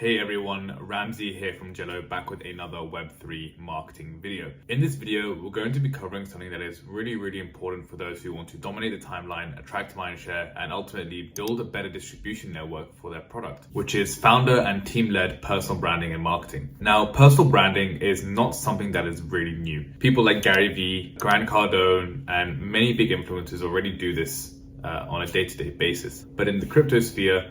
Hey everyone, Ramsey here from Shallal, back with another Web3 marketing video. In this video, we're going to be covering something that is really important for those who want to dominate the timeline, attract mindshare, and ultimately build a better distribution network for their product, which is founder and team-led personal branding and marketing. Now, personal branding is not something that is really new. People like Gary Vee, Grant Cardone, and many big influencers already do this on a day-to-day basis. But in the crypto sphere,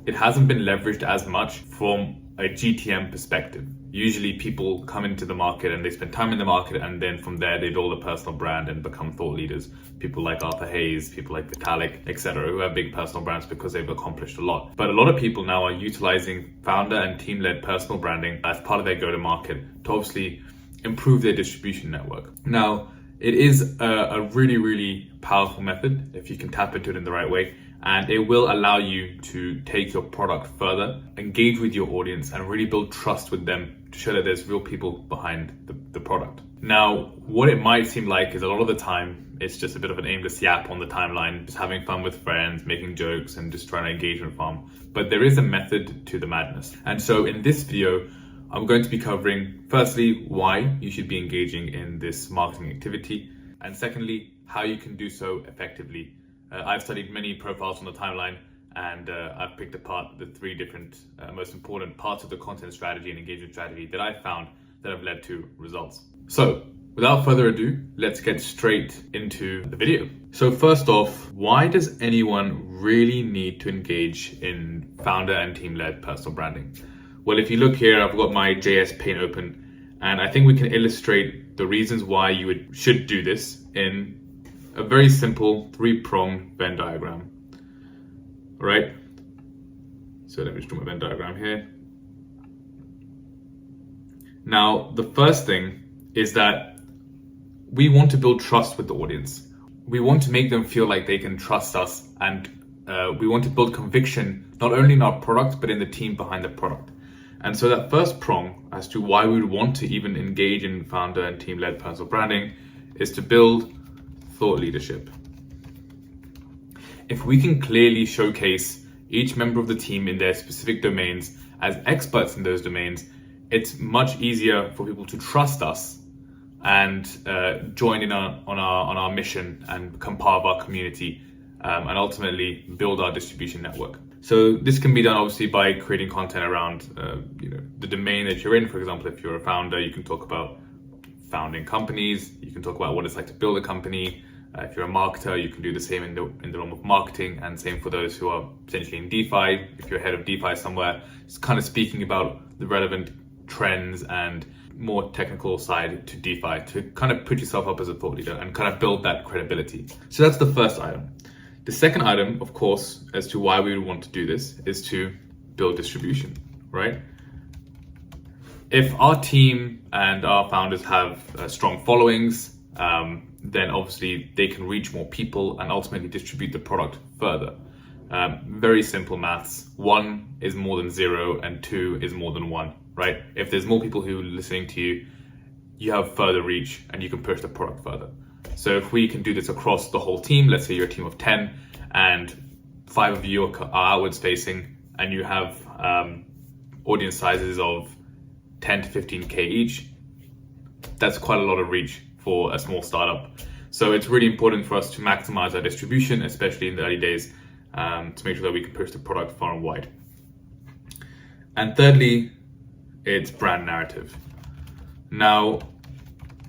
it hasn't been leveraged as much from a GTM perspective. Usually people come into the market and they spend time in the market, and then from there they build a personal brand and become thought leaders. People like Arthur Hayes, people like Vitalik, etc., who have big personal brands because they've accomplished a lot. But a lot of people now are utilizing founder and team-led personal branding as part of their go-to-market to obviously improve their distribution network. Now, it is a really powerful method if you can tap into it in the right way. And it will allow you to take your product further, engage with your audience, and really build trust with them to show that there's real people behind the product. Now, what it might seem like is a lot of the time, it's just a bit of an aimless yap on the timeline, just having fun with friends, making jokes, and just trying to engagement farm. But there is a method to the madness. And so in this video, I'm going to be covering, firstly, why you should be engaging in this marketing activity, and secondly, how you can do so effectively. I've studied many profiles on the timeline, and I've picked apart the three different most important parts of the content strategy and engagement strategy that I found that have led to results. So without further ado, let's get straight into the video. So first off, why does anyone really need to engage in founder and team-led personal branding? Well, if you look here, I've got my JS pane open, and I think we can illustrate the reasons why you should do this in a very simple three-pronged Venn diagram. All right, so let me just draw my Venn diagram here. Now, the first thing is that we want to build trust with the audience. We want to make them feel like they can trust us, and we want to build conviction not only in our product, but in the team behind the product. And so that first prong as to why we would want to even engage in founder and team-led personal branding is to build thought leadership. If we can clearly showcase each member of the team in their specific domains as experts in those domains, it's much easier for people to trust us and join in on our mission and become part of our community, and ultimately build our distribution network. So this can be done obviously by creating content around the domain that you're in. For example, if you're a founder, you can talk about founding companies, you can talk about what it's like to build a company. If you're a marketer, you can do the same in the realm of marketing, and same for those who are potentially in DeFi. If you're head of DeFi somewhere, it's kind of speaking about the relevant trends and more technical side to DeFi to kind of put yourself up as a thought leader and kind of build that credibility. So that's the first item. The second item, of course, as to why we would want to do this is to build distribution, right? If our team and our founders have strong followings, then obviously they can reach more people and ultimately distribute the product further. Very simple maths. 1 is more than 0 and 2 is more than 1, right? If there's more people who are listening to you, you have further reach and you can push the product further. So if we can do this across the whole team, let's say you're a team of 10 and 5 of you are outwards facing, and you have audience sizes of 10 to 15K each, that's quite a lot of reach for a small startup. So it's really important for us to maximize our distribution, especially in the early days, to make sure that we can push the product far and wide. And thirdly, it's brand narrative. Now,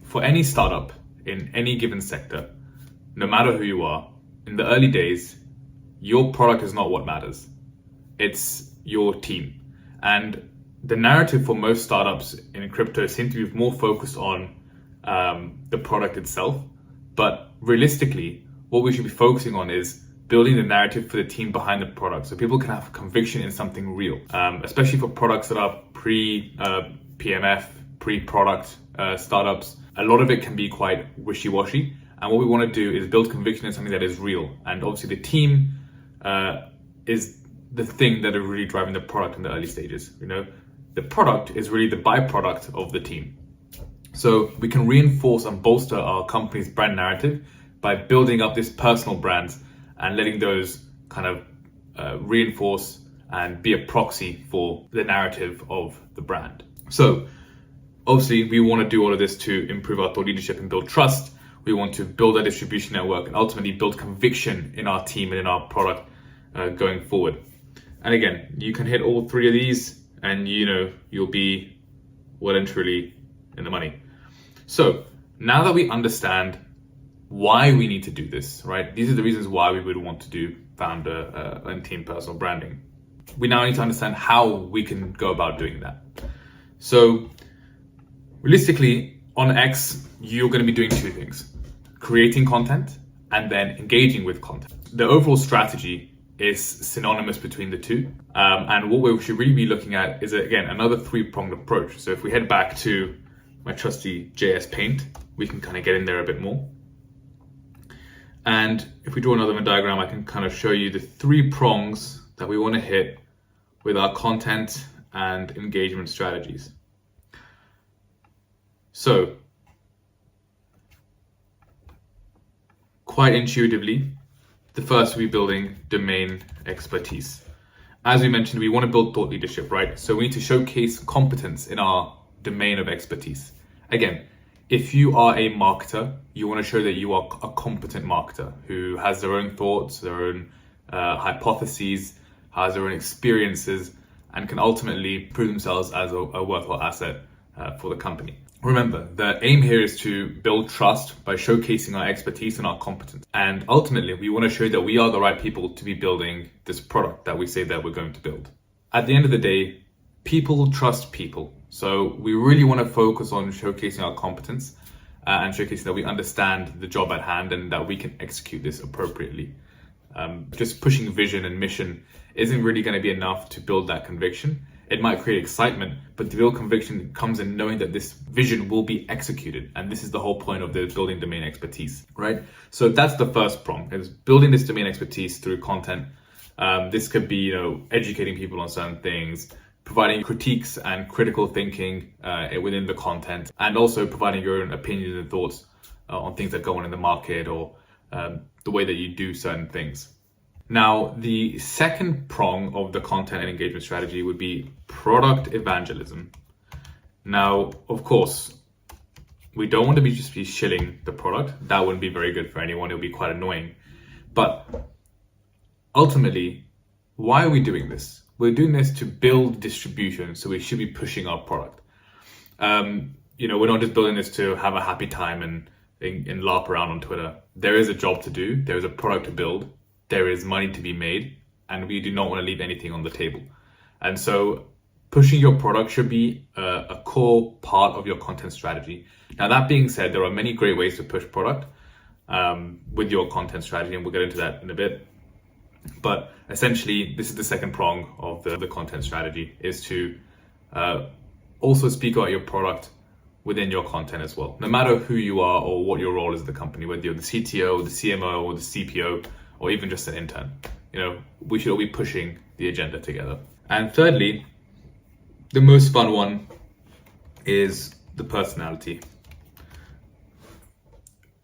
for any startup in any given sector, no matter who you are, in the early days, your product is not what matters. It's your team. And the narrative for most startups in crypto seems to be more focused on the product itself. But realistically, what we should be focusing on is building the narrative for the team behind the product, so people can have conviction in something real, especially for products that are pre-PMF, pre-product startups. A lot of it can be quite wishy-washy. And what we want to do is build conviction in something that is real. And obviously the team is the thing that are really driving the product in the early stages. The product is really the byproduct of the team. So we can reinforce and bolster our company's brand narrative by building up this personal brands and letting those kind of reinforce and be a proxy for the narrative of the brand. So obviously we want to do all of this to improve our thought leadership and build trust. We want to build a distribution network and ultimately build conviction in our team and in our product going forward. And again, you can hit all three of these and you'll be well and truly in the money. So now that we understand why we need to do this, right? These are the reasons why we would want to do founder and team personal branding. We now need to understand how we can go about doing that. So realistically, on X, you're going to be doing two things: creating content and then engaging with content. The overall strategy is synonymous between the two. And what we should really be looking at is, again, another three-pronged approach. So if we head back to my trusty JS Paint, we can kind of get in there a bit more. And if we draw another Venn diagram, I can kind of show you the three prongs that we want to hit with our content and engagement strategies. So quite intuitively, the first will be building domain expertise. As we mentioned, we want to build thought leadership, right? So we need to showcase competence in our domain of expertise. Again, if you are a marketer, you want to show that you are a competent marketer who has their own thoughts, their own hypotheses, has their own experiences, and can ultimately prove themselves as a worthwhile asset for the company. Remember, the aim here is to build trust by showcasing our expertise and our competence. And ultimately, we want to show that we are the right people to be building this product that we say that we're going to build. At the end of the day, people trust people. So we really want to focus on showcasing our competence and showcasing that we understand the job at hand and that we can execute this appropriately. Just pushing vision and mission isn't really going to be enough to build that conviction. It might create excitement, but the real conviction comes in knowing that this vision will be executed. And this is the whole point of the building domain expertise, right? So that's the first prong, is building this domain expertise through content. This could be, educating people on certain things, providing critiques and critical thinking within the content, and also providing your own opinions and thoughts on things that go on in the market or the way that you do certain things. Now, the second prong of the content and engagement strategy would be product evangelism. Now, of course, we don't want to just be shilling the product. That wouldn't be very good for anyone. It would be quite annoying. But ultimately, why are we doing this? We're doing this to build distribution, so we should be pushing our product. We're not just building this to have a happy time and LARP around on Twitter. There is a job to do. There is a product to build. There is money to be made, and we do not want to leave anything on the table. And so pushing your product should be a core part of your content strategy. Now, that being said, there are many great ways to push product with your content strategy, and we'll get into that in a bit. But essentially, this is the second prong of the content strategy, is to also speak about your product within your content as well. No matter who you are or what your role is at the company, whether you're the CTO, the CMO, or the CPO, or even just an intern, we should all be pushing the agenda together. And thirdly, the most fun one is the personality.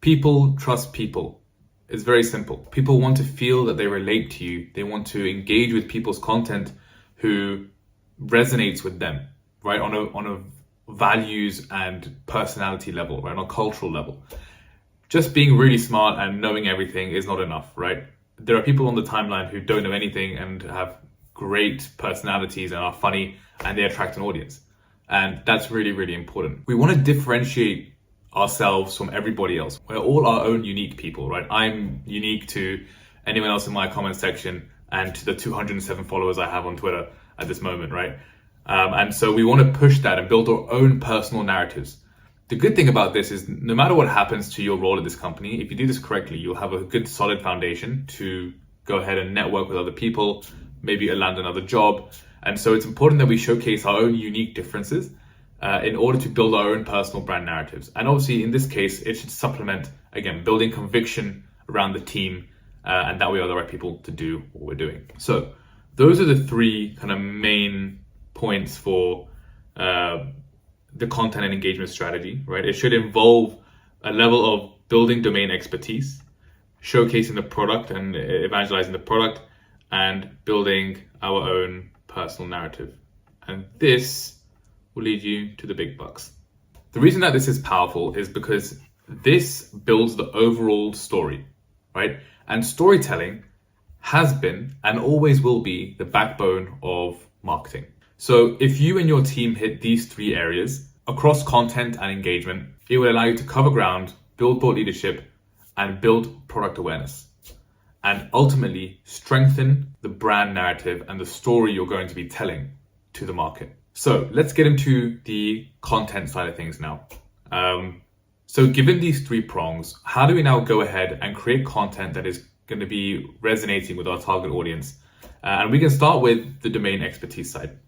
People trust people. It's very simple. People want to feel that they relate to you. They want to engage with people's content who resonates with them, right? On a values and personality level, right? On a cultural level. Just being really smart and knowing everything is not enough, right? There are people on the timeline who don't know anything and have great personalities and are funny, and they attract an audience. And that's really, really important. We want to differentiate ourselves from everybody else. We're all our own unique people, right? I'm unique to anyone else in my comment section and to the 207 followers I have on Twitter at this moment, right? And so we want to push that and build our own personal narratives. The good thing about this is no matter what happens to your role at this company, if you do this correctly, you'll have a good solid foundation to go ahead and network with other people, maybe land another job. And so it's important that we showcase our own unique differences in order to build our own personal brand narratives. And obviously in this case, it should supplement, again, building conviction around the team and that we are the right people to do what we're doing. So those are the three kind of main points for the content and engagement strategy, right? It should involve a level of building domain expertise, showcasing the product and evangelizing the product, and building our own personal narrative. And this will lead you to the big bucks. The reason that this is powerful is because this builds the overall story, right? And storytelling has been and always will be the backbone of marketing. So if you and your team hit these 3 areas across content and engagement, it will allow you to cover ground, build thought leadership, and build product awareness, and ultimately strengthen the brand narrative and the story you're going to be telling to the market. So let's get into the content side of things now. So given these 3 prongs, how do we now go ahead and create content that is going to be resonating with our target audience? And we can start with the domain expertise side.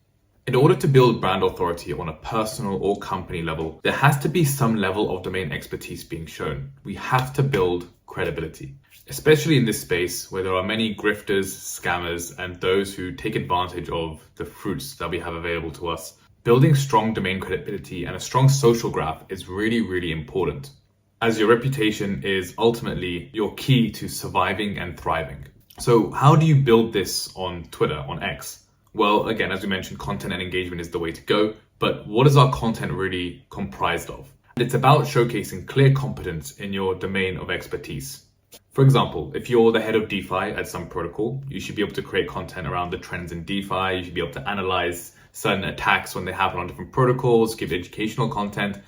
In order to build brand authority on a personal or company level, there has to be some level of domain expertise being shown. We have to build credibility, especially in this space where there are many grifters, scammers, and those who take advantage of the fruits that we have available to us. Building strong domain credibility and a strong social graph is really, really important, as your reputation is ultimately your key to surviving and thriving. So how do you build this on Twitter, on X? Well, again, as we mentioned, content and engagement is the way to go, but what is our content really comprised of? It's about showcasing clear competence in your domain of expertise. For example, if you're the head of DeFi at some protocol, you should be able to create content around the trends in DeFi. You should be able to analyze certain attacks when they happen on different protocols, give educational content,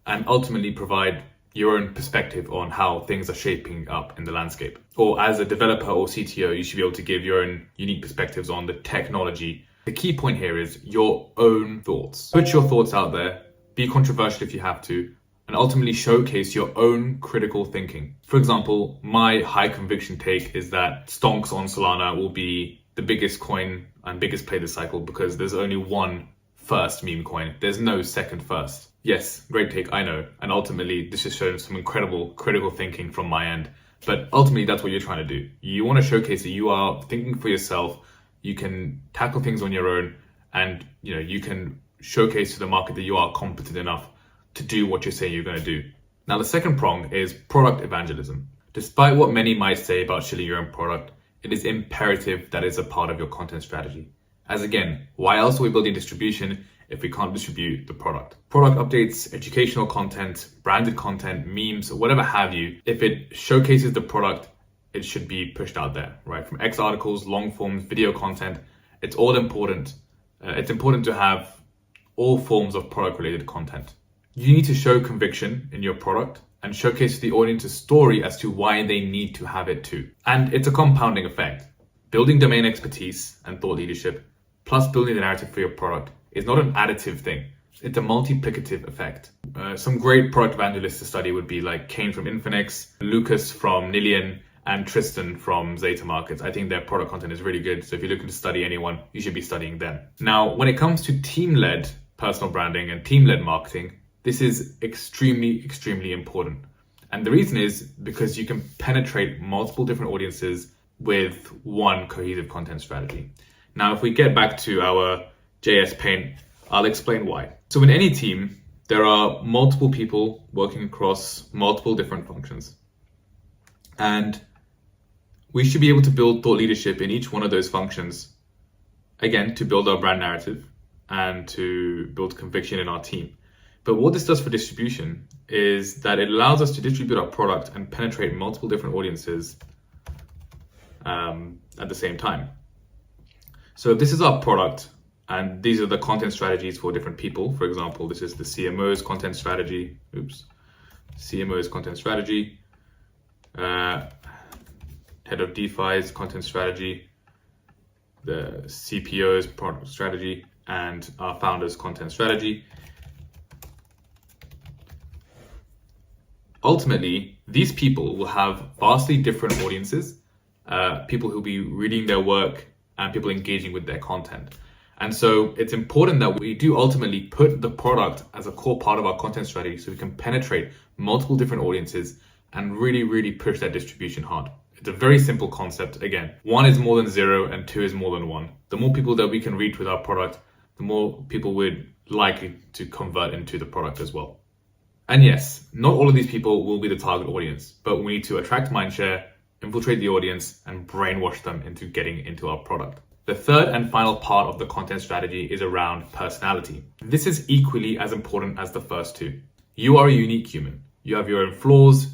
and ultimately provide your own perspective on how things are shaping up in the landscape. Or as a developer or CTO, you should be able to give your own unique perspectives on the technology. The key point here is your own thoughts. Put your thoughts out there, be controversial if you have to, and ultimately showcase your own critical thinking. For example, my high conviction take is that stonks on Solana will be the biggest coin and biggest play this cycle because there's only one first meme coin. There's no second first. Yes, great take, I know. And ultimately, this has shown some incredible critical thinking from my end. But ultimately, that's what you're trying to do. You want to showcase that you are thinking for yourself. You can tackle things on your own, and you can showcase to the market that you are competent enough to do what you're saying you're going to do. Now, the second prong is product evangelism. Despite what many might say about shilling your own product, it is imperative that it's a part of your content strategy. As again, why else are we building distribution if we can't distribute the product? Product updates, educational content, branded content, memes, whatever have you, if it showcases the product, it should be pushed out there, right? From X articles, long forms, video content, it's all important. It's important to have all forms of product related content. You need to show conviction in your product and showcase to the audience a story as to why they need to have it too. And it's a compounding effect. Building domain expertise and thought leadership, plus building the narrative for your product, is not an additive thing. It's a multiplicative effect. Some great product evangelists to study would be like Kane from Infinix, Lucas from Nillion, and Tristan from Zeta Markets. I think their product content is really good. So if you're looking to study anyone, you should be studying them. Now, when it comes to team-led personal branding and team-led marketing, this is extremely, extremely important. And the reason is because you can penetrate multiple different audiences with one cohesive content strategy. Now, if we get back to our JS Paint, I'll explain why. So in any team, there are multiple people working across multiple different functions. And we should be able to build thought leadership in each one of those functions, again, to build our brand narrative and to build conviction in our team. But what this does for distribution is that it allows us to distribute our product and penetrate multiple different audiences at the same time. So if this is our product and these are the content strategies for different people, for example, this is the CMO's content strategy. CMO's content strategy. Head of DeFi's content strategy, the CPO's product strategy, and our founder's content strategy. Ultimately, these people will have vastly different audiences, people who'll be reading their work and people engaging with their content. And so it's important that we do ultimately put the product as a core part of our content strategy so we can penetrate multiple different audiences and really, really push that distribution hard. It's a very simple concept. Again, 1 is more than 0 and 2 is more than 1. The more people that we can reach with our product, the more people we're likely to convert into the product as well. And yes, not all of these people will be the target audience, but we need to attract mindshare, infiltrate the audience, and brainwash them into getting into our product. The third and final part of the content strategy is around personality. This is equally as important as the first two. You are a unique human. You have your own flaws,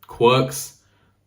quirks,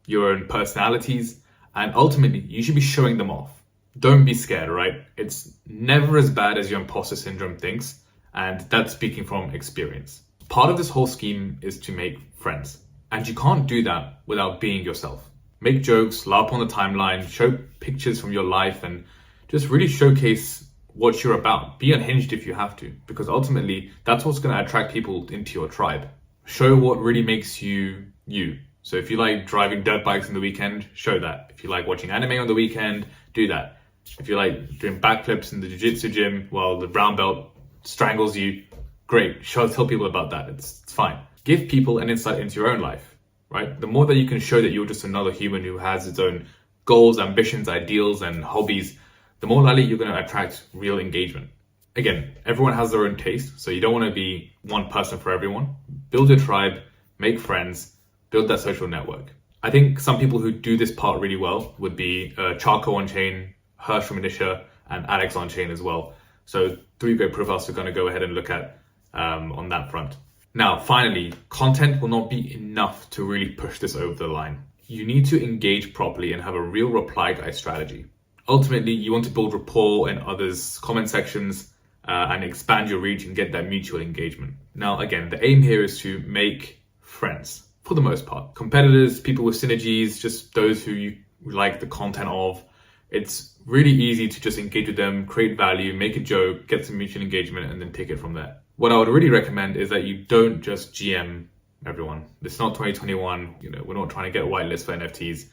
your own personalities, and ultimately you should be showing them off. Don't be scared, right? It's never as bad as your imposter syndrome thinks, and that's speaking from experience. Part of this whole scheme is to make friends, and you can't do that without being yourself. Make jokes, laugh on the timeline, show pictures from your life, and just really showcase what you're about. Be unhinged if you have to, because ultimately that's what's going to attract people into your tribe. Show what really makes you you. So if you like driving dirt bikes on the weekend, show that. If you like watching anime on the weekend, do that. If you like doing backflips in the jiu-jitsu gym while the brown belt strangles you, great. Tell people about that. It's fine. Give people an insight into your own life, right? The more that you can show that you're just another human who has its own goals, ambitions, ideals, and hobbies, the more likely you're going to attract real engagement. Again, everyone has their own taste, so you don't want to be one person for everyone. Build your tribe, make friends, build that social network. I think some people who do this part really well would be Charco on chain, Hirsch from Inisha, and Alex on chain as well. So 3 great profiles we're going to go ahead and look at on that front. Now, finally, content will not be enough to really push this over the line. You need to engage properly and have a real reply guide strategy. Ultimately, you want to build rapport in others' comment sections and expand your reach and get that mutual engagement. Now, again, the aim here is to make friends for the most part. Competitors, people with synergies, just those who you like the content of. It's really easy to just engage with them, create value, make a joke, get some mutual engagement, and then take it from there. What I would really recommend is that you don't just GM everyone. It's not 2021. We're not trying to get a whitelist for NFTs.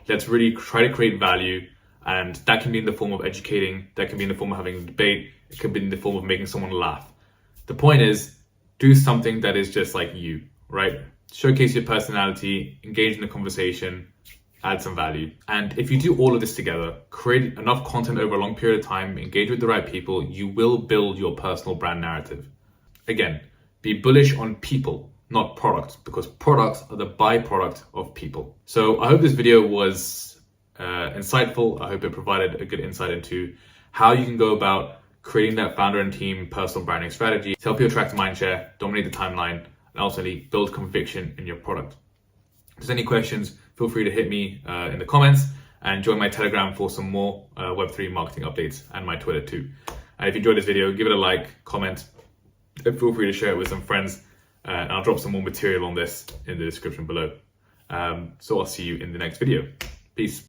Let's really try to create value. And that can be in the form of educating, that can be in the form of having a debate, it could be in the form of making someone laugh. The point is, do something that is just like you, right? Showcase your personality, engage in the conversation, add some value. And if you do all of this together, create enough content over a long period of time, engage with the right people, you will build your personal brand narrative. Again, be bullish on people, not products, because products are the byproduct of people. So I hope this video was insightful. I hope it provided a good insight into how you can go about creating that founder and team personal branding strategy to help you attract mindshare, dominate the timeline, and ultimately build conviction in your product. If there's any questions, feel free to hit me in the comments and join my Telegram for some more Web3 marketing updates, and my Twitter too. And if you enjoyed this video, give it a like, comment, and feel free to share it with some friends. And I'll drop some more material on this in the description below. So I'll see you in the next video. Peace.